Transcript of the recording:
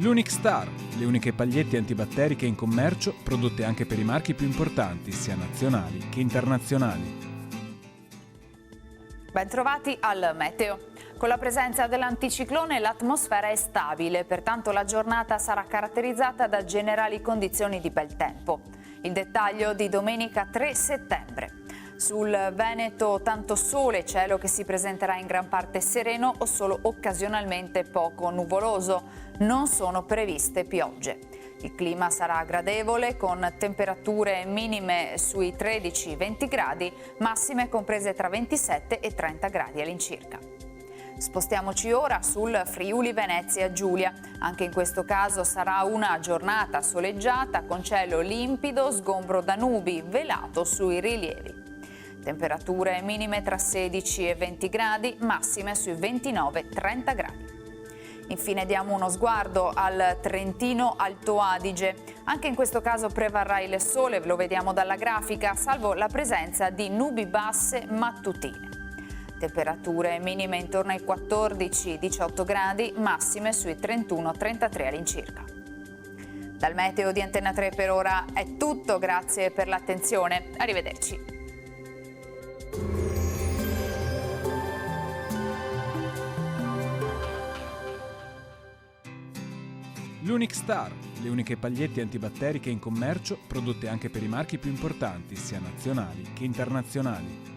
L'Unic Star, le uniche pagliette antibatteriche in commercio, prodotte anche per i marchi più importanti, sia nazionali che internazionali. Bentrovati al Meteo. Con la presenza dell'anticiclone l'atmosfera è stabile, pertanto la giornata sarà caratterizzata da generali condizioni di bel tempo. Il dettaglio di domenica 3 settembre. Sul Veneto tanto sole, cielo che si presenterà in gran parte sereno o solo occasionalmente poco nuvoloso. Non sono previste piogge. Il clima sarà gradevole con temperature minime sui 13-20 gradi, massime comprese tra 27 e 30 gradi all'incirca. Spostiamoci ora sul Friuli Venezia Giulia. Anche in questo caso sarà una giornata soleggiata con cielo limpido, sgombro da nubi, velato sui rilievi. Temperature minime tra 16 e 20 gradi, massime sui 29-30 gradi. Infine diamo uno sguardo al Trentino Alto Adige. Anche in questo caso prevarrà il sole, lo vediamo dalla grafica, salvo la presenza di nubi basse mattutine. Temperature minime intorno ai 14-18 gradi, massime sui 31-33 all'incirca. Dal meteo di Antenna 3 per ora è tutto, grazie per l'attenzione, arrivederci. L'Unic Star, le uniche pagliette antibatteriche in commercio, prodotte anche per i marchi più importanti, sia nazionali che internazionali.